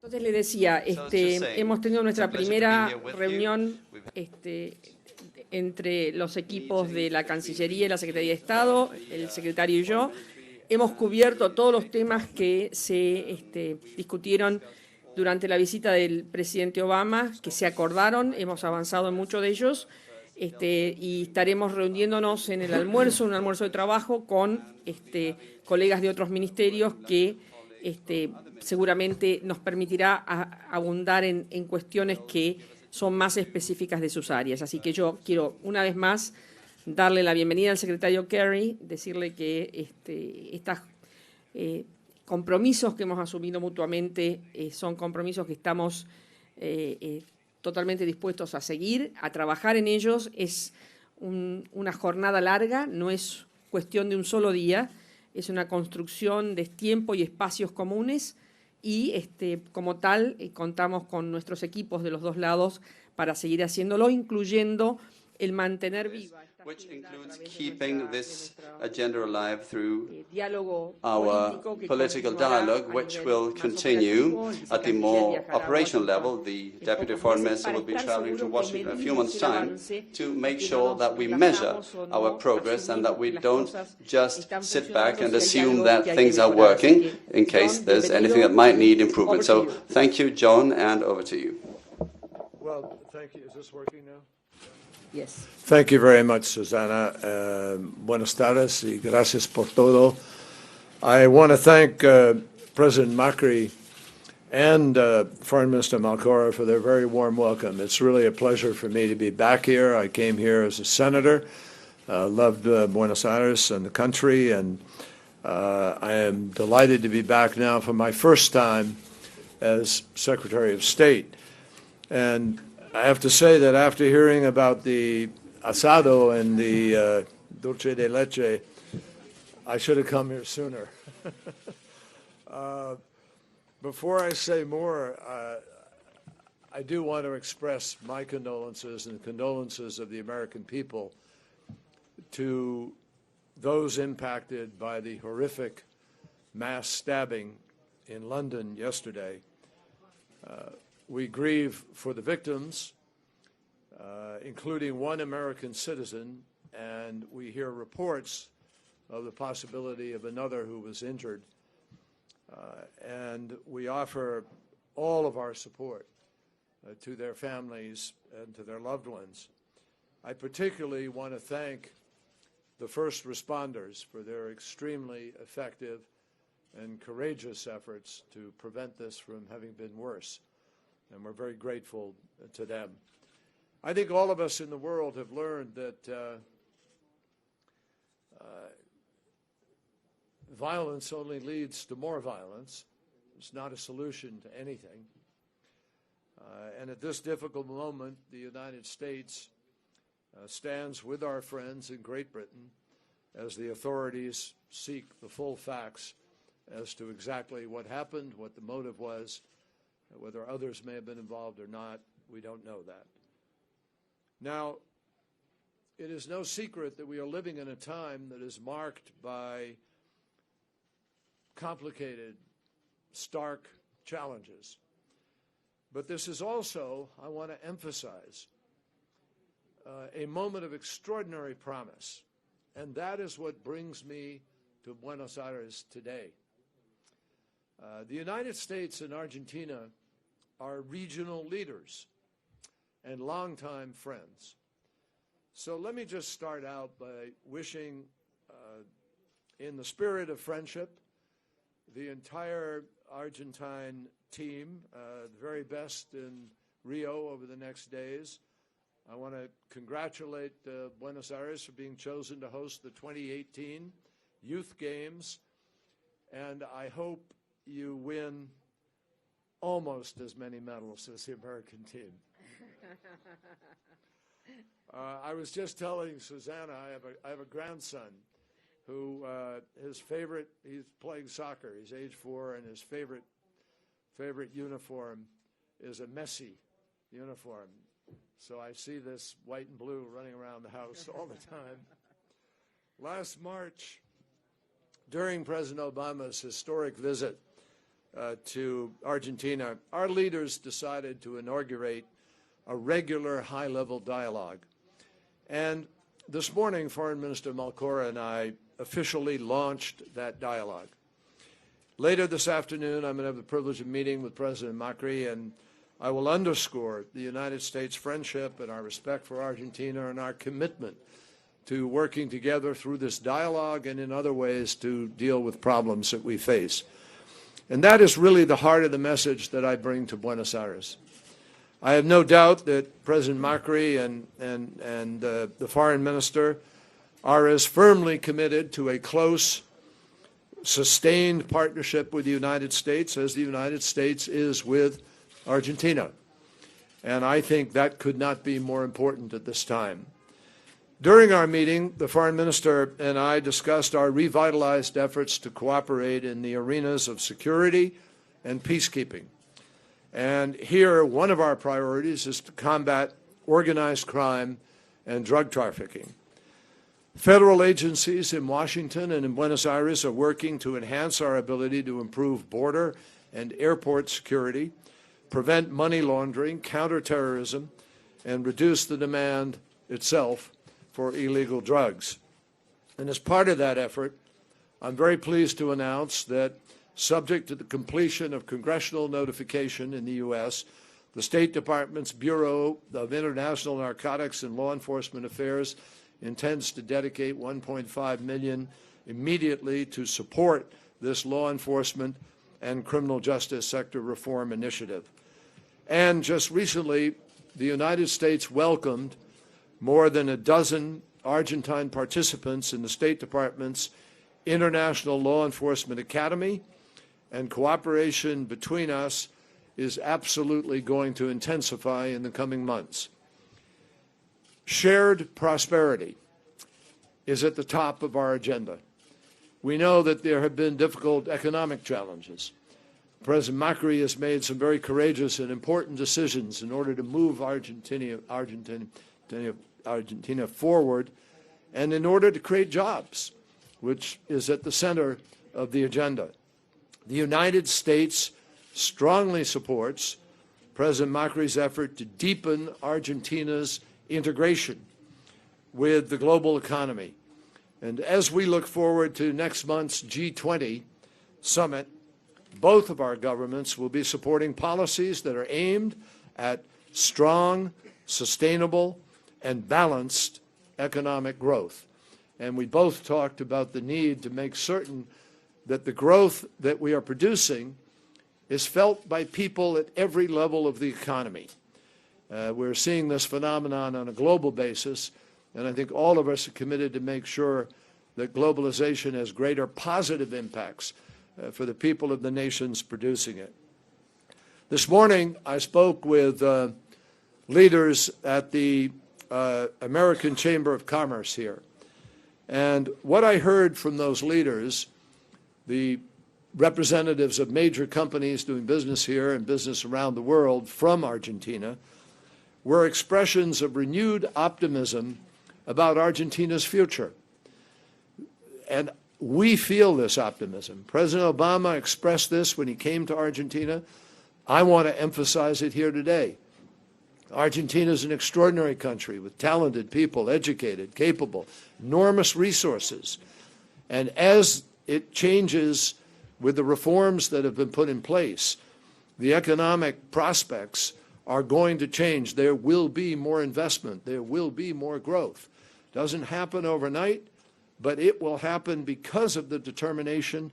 Entonces le decía, hemos tenido nuestra primera reunión entre los equipos de la Cancillería y la Secretaría de Estado, el secretario y yo. Hemos cubierto todos los temas que se discutieron durante la visita del presidente Obama, que se acordaron, hemos avanzado en muchos de ellos, y estaremos reuniéndonos en el almuerzo, un almuerzo de trabajo con colegas de otros ministerios que seguramente nos permitirá abundar en cuestiones que son más específicas de sus áreas. Así que yo quiero una vez más darle la bienvenida al secretario Kerry, decirle que estos compromisos que hemos asumido mutuamente son compromisos que estamos totalmente dispuestos a seguir, a trabajar en ellos. Es una jornada larga, no es cuestión de un solo día, es una construcción de tiempo y espacios comunes y como tal contamos con nuestros equipos de los dos lados para seguir haciéndolo, incluyendo el mantener viva esta which includes keeping this agenda alive through diálogo our political dialogue, which will continue at the more operational level. The Deputy Foreign Minister will be traveling to Washington in a few months' time to make sure that we measure our progress and that we don't just sit back and assume that things are working in case there's anything that might need improvement. So thank you, John, and over to you. Well, thank you. Is this working now? Yes. Thank you very much, Susana. Buenas tardes y gracias por todo. I want to thank President Macri and Foreign Minister Malcorra for their very warm welcome. It's really a pleasure for me to be back here. I came here as a senator, loved Buenos Aires and the country, and I am delighted to be back now for my first time as Secretary of State. And I have to say that after hearing about the asado and the dulce de leche, I should have come here sooner. Before I say more, I do want to express my condolences and the condolences of the American people to those impacted by the horrific mass stabbing in London yesterday. We grieve for the victims, including one American citizen, and we hear reports of the possibility of another who was injured. And we offer all of our support to their families and to their loved ones. I particularly want to thank the first responders for their extremely effective and courageous efforts to prevent this from having been worse. And we're very grateful to them. I think all of us in the world have learned that violence only leads to more violence. It's not a solution to anything. And at this difficult moment, the United States stands with our friends in Great Britain as the authorities seek the full facts as to exactly what happened, what the motive was. Whether others may have been involved or not, we don't know that. Now, it is no secret that we are living in a time that is marked by complicated, stark challenges. But this is also, I want to emphasize, a moment of extraordinary promise. And that is what brings me to Buenos Aires today. The United States and Argentina are regional leaders and longtime friends. So let me just start out by wishing, in the spirit of friendship, the entire Argentine team the very best in Rio over the next days. I want to congratulate Buenos Aires for being chosen to host the 2018 Youth Games, and I hope you win almost as many medals as the American team. I was just telling Susanna, I have a grandson who he's playing soccer. He's age 4, and his favorite uniform is a Messi uniform. So I see this white and blue running around the house all the time. Last March, during President Obama's historic visit to Argentina, our leaders decided to inaugurate a regular high-level dialogue. And this morning, Foreign Minister Malcorra and I officially launched that dialogue. Later this afternoon, I'm going to have the privilege of meeting with President Macri, and I will underscore the United States' friendship and our respect for Argentina and our commitment to working together through this dialogue and in other ways to deal with problems that we face. And that is really the heart of the message that I bring to Buenos Aires. I have no doubt that President Macri and the foreign minister are as firmly committed to a close, sustained partnership with the United States as the United States is with Argentina. And I think that could not be more important at this time. During our meeting, the foreign minister and I discussed our revitalized efforts to cooperate in the arenas of security and peacekeeping. And here, one of our priorities is to combat organized crime and drug trafficking. Federal agencies in Washington and in Buenos Aires are working to enhance our ability to improve border and airport security, prevent money laundering, counter terrorism, and reduce the demand itself for illegal drugs. And as part of that effort, I'm very pleased to announce that, subject to the completion of congressional notification in the U.S., the State Department's Bureau of International Narcotics and Law Enforcement Affairs intends to dedicate $1.5 million immediately to support this law enforcement and criminal justice sector reform initiative. And just recently, the United States welcomed more than a dozen Argentine participants in the State Department's International Law Enforcement Academy, and cooperation between us is absolutely going to intensify in the coming months. Shared prosperity is at the top of our agenda. We know that there have been difficult economic challenges. President Macri has made some very courageous and important decisions in order to move Argentina forward, and in order to create jobs, which is at the center of the agenda. The United States strongly supports President Macri's effort to deepen Argentina's integration with the global economy. And as we look forward to next month's G20 summit, both of our governments will be supporting policies that are aimed at strong, sustainable, and balanced economic growth. And we both talked about the need to make certain that the growth that we are producing is felt by people at every level of the economy. We're seeing this phenomenon on a global basis, and I think all of us are committed to make sure that globalization has greater positive impacts for the people of the nations producing it. This morning, I spoke with leaders at the American Chamber of Commerce here. And what I heard from those leaders, the representatives of major companies doing business here and business around the world from Argentina, were expressions of renewed optimism about Argentina's future. And we feel this optimism. President Obama expressed this when he came to Argentina. I want to emphasize it here today. Argentina is an extraordinary country with talented people, educated, capable, enormous resources. And as it changes with the reforms that have been put in place, the economic prospects are going to change. There will be more investment. There will be more growth. Doesn't happen overnight, but it will happen because of the determination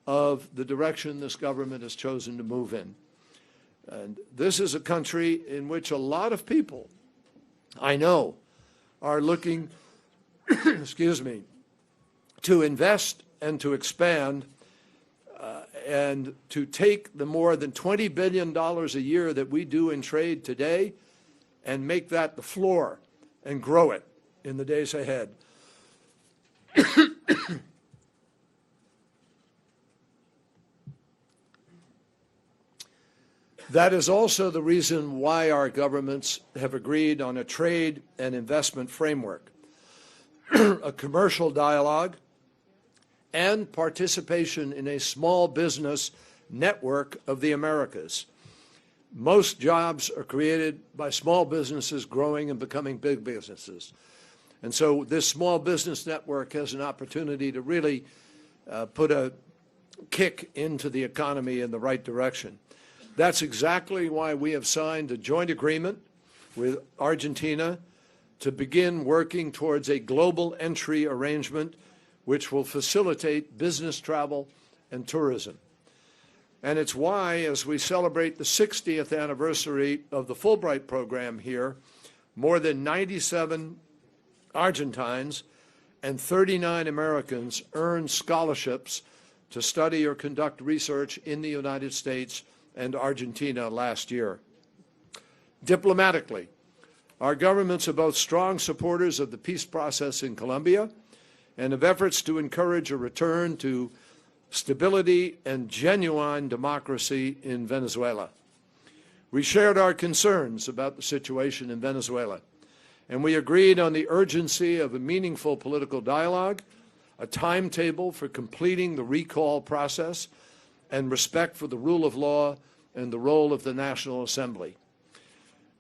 of the direction this government has chosen to move in. And this is a country in which a lot of people, I know, are looking, excuse me, to invest and to expand and to take the more than $20 billion a year that we do in trade today and make that the floor and grow it in the days ahead. That is also the reason why our governments have agreed on a trade and investment framework, a commercial dialogue, and participation in a small business network of the Americas. Most jobs are created by small businesses growing and becoming big businesses. And so this small business network has an opportunity to really put a kick into the economy in the right direction. That's exactly why we have signed a joint agreement with Argentina to begin working towards a global entry arrangement which will facilitate business travel and tourism. And it's why, as we celebrate the 60th anniversary of the Fulbright program here, more than 97 Argentines and 39 Americans earned scholarships to study or conduct research in the United States and Argentina last year. Diplomatically, our governments are both strong supporters of the peace process in Colombia and of efforts to encourage a return to stability and genuine democracy in Venezuela. We shared our concerns about the situation in Venezuela, and we agreed on the urgency of a meaningful political dialogue, a timetable for completing the recall process, and respect for the rule of law and the role of the National Assembly.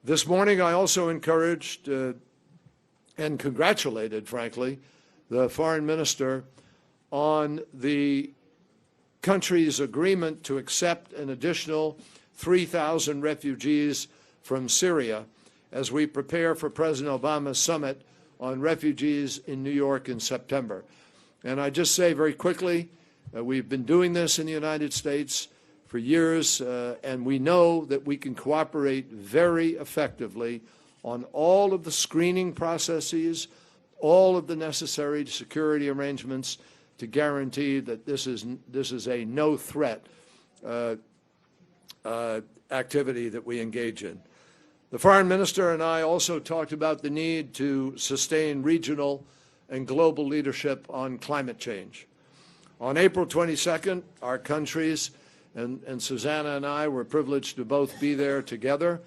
This morning, I also encouraged and congratulated, frankly, the foreign minister on the country's agreement to accept an additional 3,000 refugees from Syria as we prepare for President Obama's summit on refugees in New York in September. And I just say very quickly, we've been doing this in the United States for years, and we know that we can cooperate very effectively on all of the screening processes, all of the necessary security arrangements to guarantee that this is a no-threat activity that we engage in. The foreign minister and I also talked about the need to sustain regional and global leadership on climate change. On April 22nd, our countries, and Susanna and I were privileged to both be there together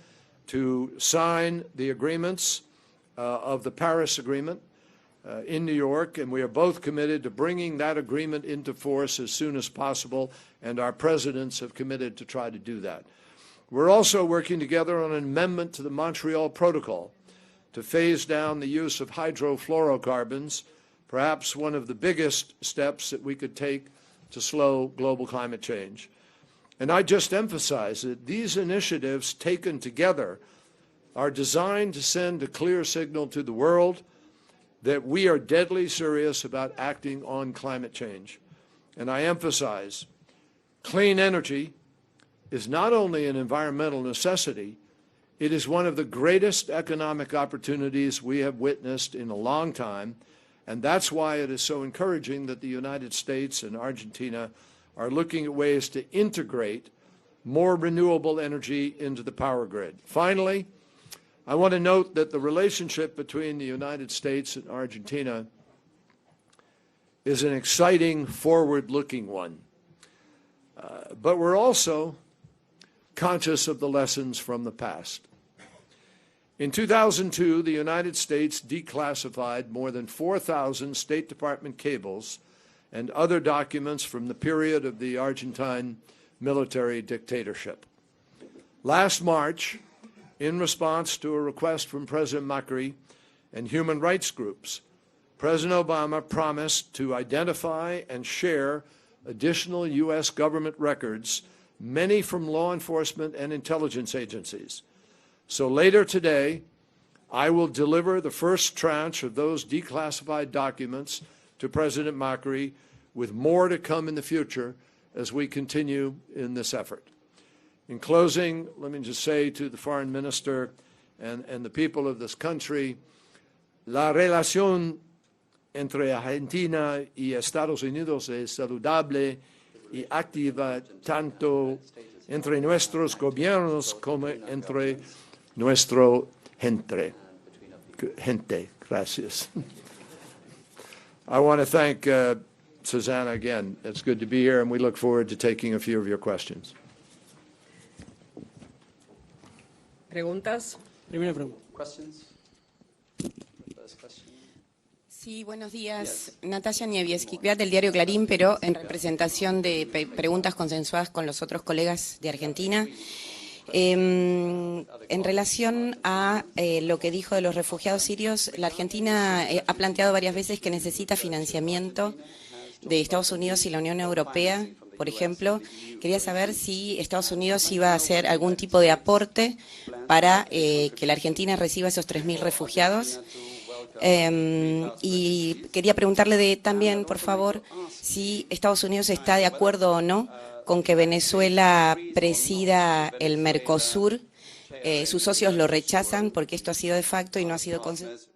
to sign the agreements of the Paris Agreement in New York, and we are both committed to bringing that agreement into force as soon as possible, and our presidents have committed to try to do that. We're also working together on an amendment to the Montreal Protocol to phase down the use of hydrofluorocarbons, perhaps one of the biggest steps that we could take to slow global climate change. And I just emphasize that these initiatives taken together are designed to send a clear signal to the world that we are deadly serious about acting on climate change. And I emphasize, clean energy is not only an environmental necessity, it is one of the greatest economic opportunities we have witnessed in a long time, and that's why it is so encouraging that the United States and Argentina are looking at ways to integrate more renewable energy into the power grid. Finally, I want to note that the relationship between the United States and Argentina is an exciting, forward-looking one. But we're also conscious of the lessons from the past. In 2002, the United States declassified more than 4,000 State Department cables and other documents from the period of the Argentine military dictatorship. Last March, in response to a request from President Macri and human rights groups, President Obama promised to identify and share additional U.S. government records, many from law enforcement and intelligence agencies. So later today, I will deliver the first tranche of those declassified documents to President Macri, with more to come in the future as we continue in this effort. In closing, let me just say to the foreign minister and the people of this country, la relación entre Argentina y Estados Unidos es saludable y activa tanto entre nuestros gobiernos como entre nuestra gente. Gracias. I want to thank Susanna again. It's good to be here, and we look forward to taking a few of your questions. ¿Preguntas? Primera pregunta. Questions? First question. Sí, buenos días. Natalia Nievieski, del diario Clarín, pero en representación de preguntas consensuadas con los otros colegas de Argentina. En relación a lo que dijo de los refugiados sirios, la Argentina ha planteado varias veces que necesita financiamiento de Estados Unidos y la Unión Europea, por ejemplo. Quería saber si Estados Unidos iba a hacer algún tipo de aporte para que la Argentina reciba esos 3.000 refugiados. Y quería preguntarle también, por favor, si Estados Unidos está de acuerdo o no con que Venezuela presida el Mercosur. Sus socios lo rechazan porque esto ha sido de facto y no ha sido consensuado.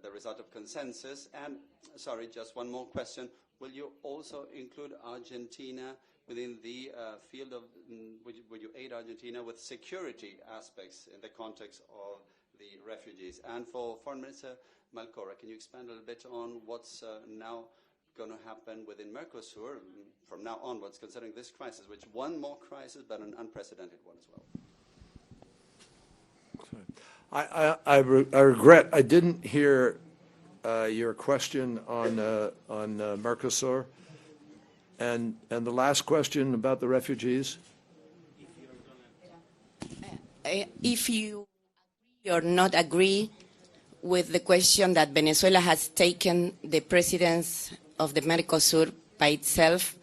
The result of consensus. And, sorry, just one more question. Will you also include Argentina within the field of, will you aid Argentina with security aspects in the context of the refugees? And for Foreign Minister Malcorra, can you expand a little bit on what's now going to happen within Mercosur from now onwards, considering this crisis, which one more crisis, but an unprecedented one as well? I regret I didn't hear your question on Mercosur, and the last question about the refugees. If you agree or not agree with the question that Venezuela has taken the presidents of the Mercosur by itself,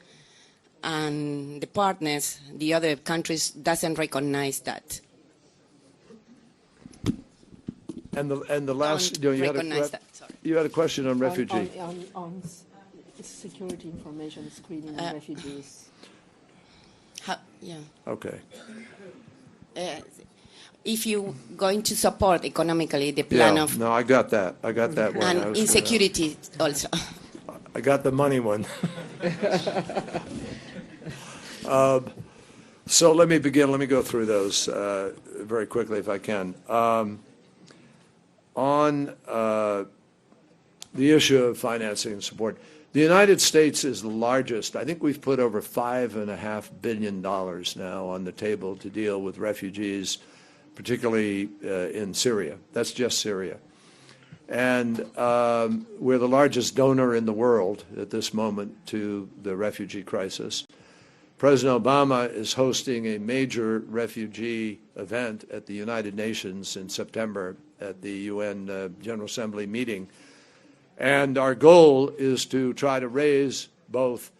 and the partners, the other countries, doesn't recognize that. And the last, you had a question on refugee. On security information screening of refugees. Yeah. Okay. If you're going to support economically the plan of... No, I got that. I got that one. And insecurity also. I got the money one. So let me begin. Let me go through those very quickly if I can. On the issue of financing and support, the United States is the largest. I think we've put over $5.5 billion now on the table to deal with refugees, particularly in Syria. That's just Syria. And we're the largest donor in the world at this moment to the refugee crisis. President Obama is hosting a major refugee event at the United Nations in September at the UN General Assembly meeting. And our goal is to try to raise both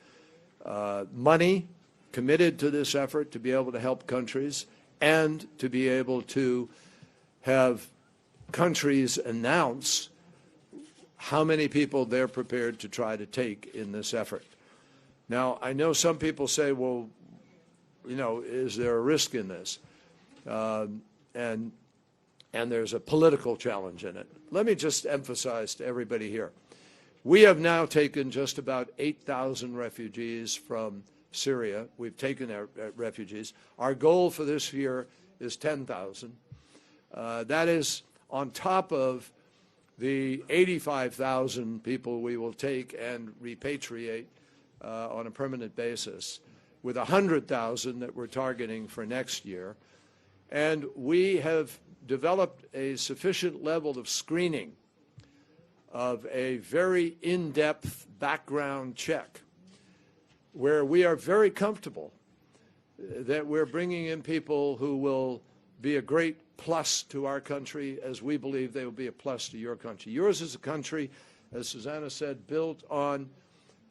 money committed to this effort to be able to help countries and to be able to have countries announce how many people they're prepared to try to take in this effort. Now, I know some people say, well, you know, is there a risk in this? And there's a political challenge in it. Let me just emphasize to everybody here. We have now taken just about 8,000 refugees from Syria. We've taken our refugees. Our goal for this year is 10,000. That is on top of the 85,000 people we will take and repatriate on a permanent basis, with 100,000 that we're targeting for next year. And we have developed a sufficient level of screening of a very in-depth background check where we are very comfortable that we're bringing in people who will be a great plus to our country, as we believe they will be a plus to your country. Yours is a country, as Susanna said, built on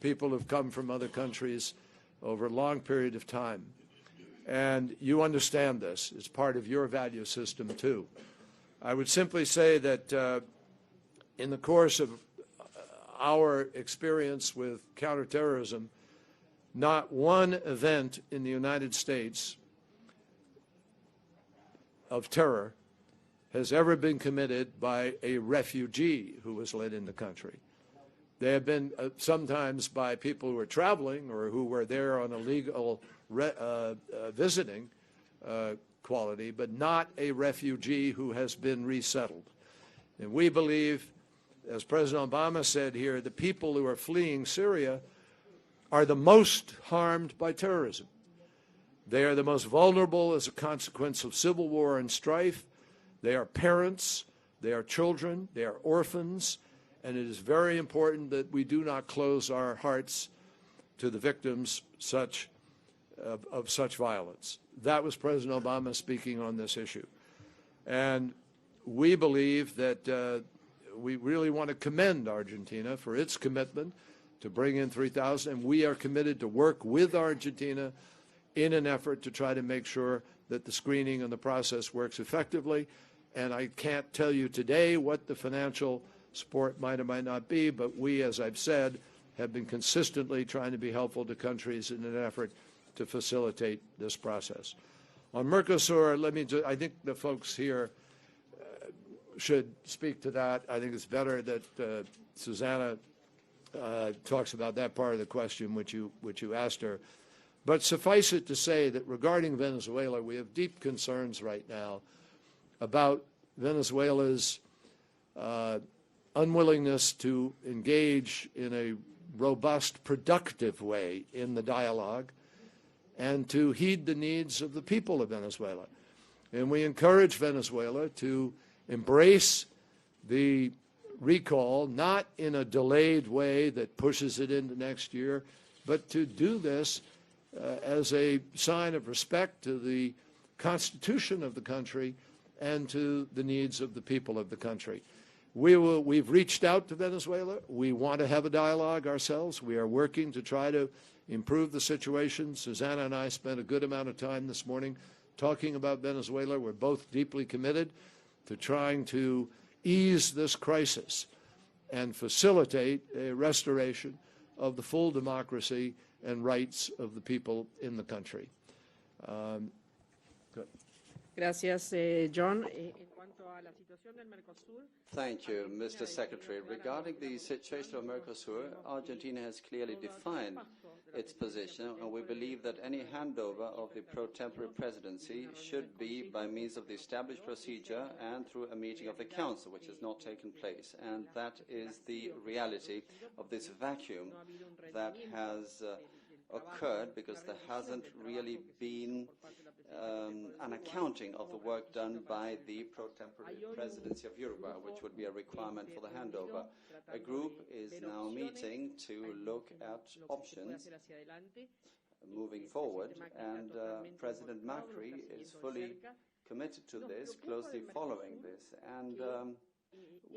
people who've come from other countries over a long period of time. And you understand this. It's part of your value system, too. I would simply say that in the course of our experience with counterterrorism, not one event in the United States of terror has ever been committed by a refugee who was let in the country. They have been sometimes by people who are traveling or who were there on a legal visiting quality, but not a refugee who has been resettled. And we believe, as President Obama said here, the people who are fleeing Syria are the most harmed by terrorism. They are the most vulnerable as a consequence of civil war and strife. They are parents, they are children, they are orphans, and it is very important that we do not close our hearts to the victims of such violence. That was President Obama speaking on this issue. And we believe that we really want to commend Argentina for its commitment to bring in 3,000, and we are committed to work with Argentina in an effort to try to make sure that the screening and the process works effectively. And I can't tell you today what the financial support might or might not be, but we, as I've said, have been consistently trying to be helpful to countries in an effort to facilitate this process. On Mercosur, I think the folks here should speak to that. I think it's better that Susanna talks about that part of the question which you asked her. But suffice it to say that regarding Venezuela, we have deep concerns right now about Venezuela's unwillingness to engage in a robust, productive way in the dialogue and to heed the needs of the people of Venezuela. And we encourage Venezuela to embrace the recall, not in a delayed way that pushes it into next year, but to do this as a sign of respect to the Constitution of the country and to the needs of the people of the country. We've reached out to Venezuela. We want to have a dialogue ourselves. We are working to try to improve the situation. Susanna and I spent a good amount of time this morning talking about Venezuela. We're both deeply committed to trying to ease this crisis and facilitate a restoration of the full democracy and rights of the people in the country. Gracias, John. En cuanto a la situación del Mercosur, Thank you, Mr. Secretary. Regarding the situation of Mercosur, Argentina has clearly defined its position, and we believe that any handover of the pro-tempore presidency should be by means of the established procedure and through a meeting of the Council, which has not taken place. And that is the reality of this vacuum that has occurred because there hasn't really been an accounting of the work done by the pro-tempore presidency of Uruguay, which would be a requirement for the handover. A group is now meeting to look at options moving forward, and President Macri is fully committed to this, closely following this. And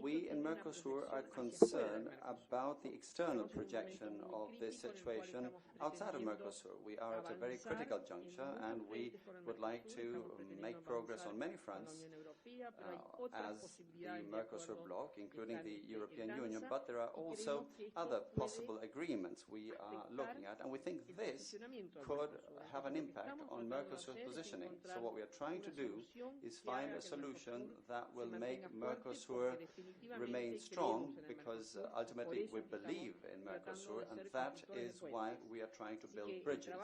we in Mercosur are concerned about the external projection of this situation outside of Mercosur. We are at a very critical juncture, and we would like to make progress on many fronts as the Mercosur bloc, including the European Union, but there are also other possible agreements we are looking at, and we think this could have an impact on Mercosur's positioning. So what we are trying to do is find a solution that will make Mercosur remain strong, because ultimately we believe in Mercosur, and that is why we are trying to build bridges.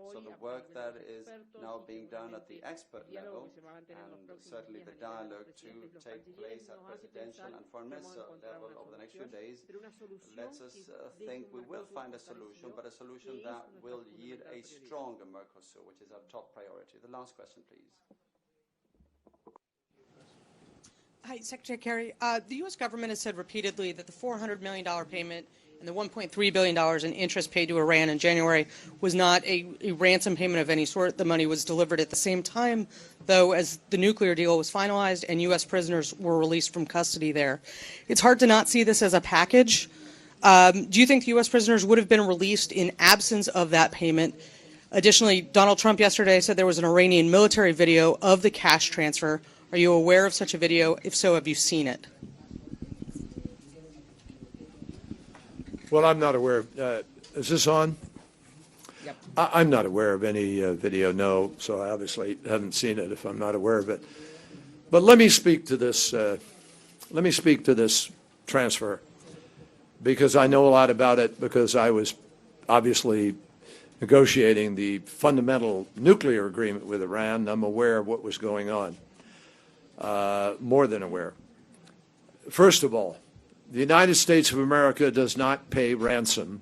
So the work that is now being done at the expert level, and certainly the dialogue to take place at presidential and foreign minister level over the next few days, lets us think we will find a solution, but a solution that will yield a stronger Mercosur, which is our top priority. The last question, please. Hi, Secretary Kerry. The U.S. government has said repeatedly that the $400 million payment and the $1.3 billion in interest paid to Iran in January was not a ransom payment of any sort. The money was delivered at the same time, though, as the nuclear deal was finalized and U.S. prisoners were released from custody there. It's hard to not see this as a package. Do you think the U.S. prisoners would have been released in absence of that payment? Additionally, Donald Trump yesterday said there was an Iranian military video of the cash transfer. Are you aware of such a video? If so, have you seen it? Well, I'm not aware of, is this on? Yep. I'm not aware of any video, no, so I obviously haven't seen it if I'm not aware of it. But let me speak to this, transfer, because I know a lot about it, because I was obviously negotiating the fundamental nuclear agreement with Iran, and I'm aware of what was going on. More than aware. First of all, the United States of America does not pay ransom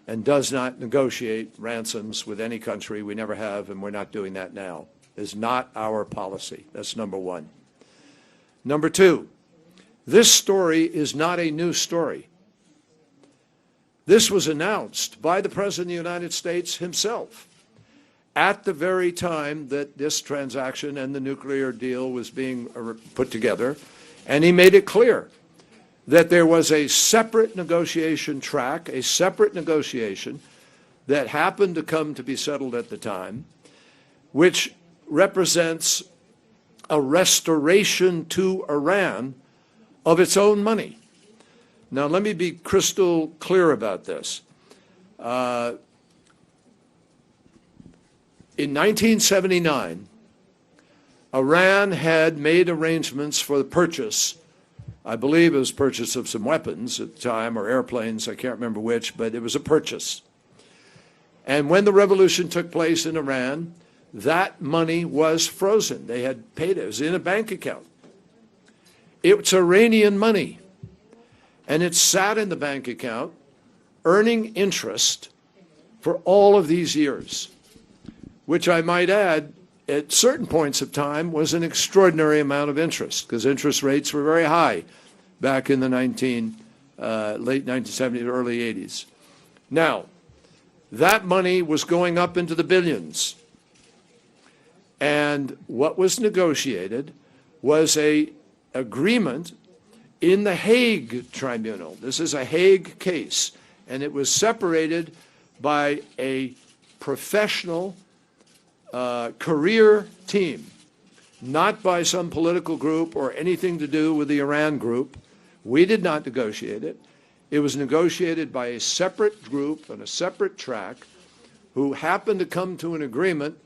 and does not negotiate ransoms with any country. We never have, and we're not doing that now. It's not our policy. That's number one. Number two, this story is not a new story. This was announced by the President of the United States himself at the very time that this transaction and the nuclear deal was being put together, and he made it clear that there was a separate negotiation track, a separate negotiation that happened to come to be settled at the time, which represents a restoration to Iran of its own money. Now, let me be crystal clear about this. In 1979, Iran had made arrangements for the purchase, I believe it was purchase of some weapons at the time, or airplanes, I can't remember which, but it was a purchase. And when the revolution took place in Iran, that money was frozen. They had paid it. It was in a bank account. It's Iranian money. And it sat in the bank account, earning interest for all of these years, which I might add, at certain points of time, was an extraordinary amount of interest, because interest rates were very high back in the late 1970s, early 80s. Now, that money was going up into the billions. And what was negotiated was an agreement in the Hague Tribunal. This is a Hague case, and it was separated by a professional career team, not by some political group or anything to do with the Iran group. We did not negotiate it. It was negotiated by a separate group on a separate track who happened to come to an agreement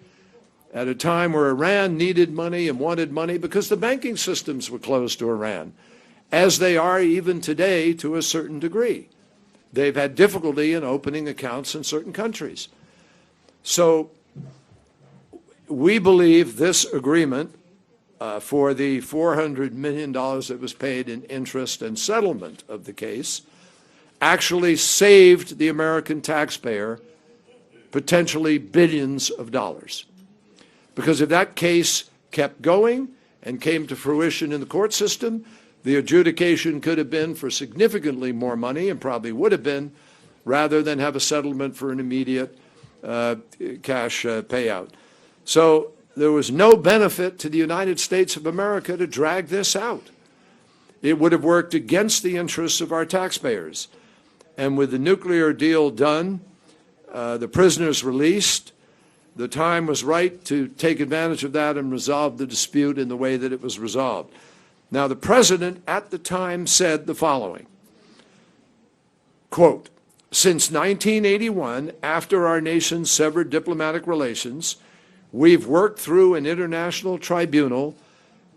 at a time where Iran needed money and wanted money because the banking systems were closed to Iran, as they are even today to a certain degree. They've had difficulty in opening accounts in certain countries. So we believe this agreement for the $400 million that was paid in interest and settlement of the case actually saved the American taxpayer potentially billions of dollars. Because if that case kept going and came to fruition in the court system, the adjudication could have been for significantly more money, and probably would have been, rather than have a settlement for an immediate cash payout. So there was no benefit to the United States of America to drag this out. It would have worked against the interests of our taxpayers. And with the nuclear deal done, the prisoners released, the time was right to take advantage of that and resolve the dispute in the way that it was resolved. Now, the president at the time said the following, quote, "Since 1981, after our nation severed diplomatic relations, we've worked through an international tribunal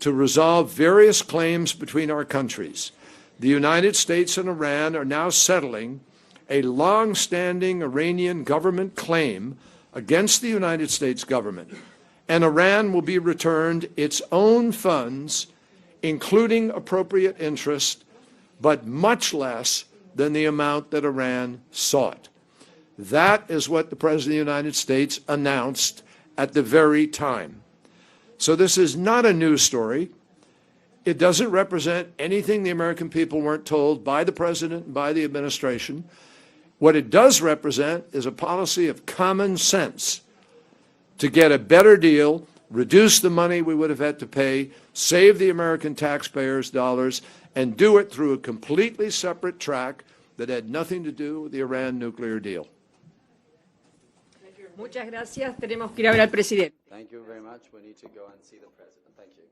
to resolve various claims between our countries. The United States and Iran are now settling a long-standing Iranian government claim against the United States government, and Iran will be returned its own funds, including appropriate interest, but much less than the amount that Iran sought." That is what the President of the United States announced at the very time. So this is not a news story. It doesn't represent anything the American people weren't told by the President and by the administration. What it does represent is a policy of common sense to get a better deal, reduce the money we would have had to pay, save the American taxpayers dollars, and do it through a completely separate track that had nothing to do with the Iran nuclear deal. Muchas gracias. Tenemos que ir a ver al presidente. Thank you very much. We need to go and see the president. Thank you.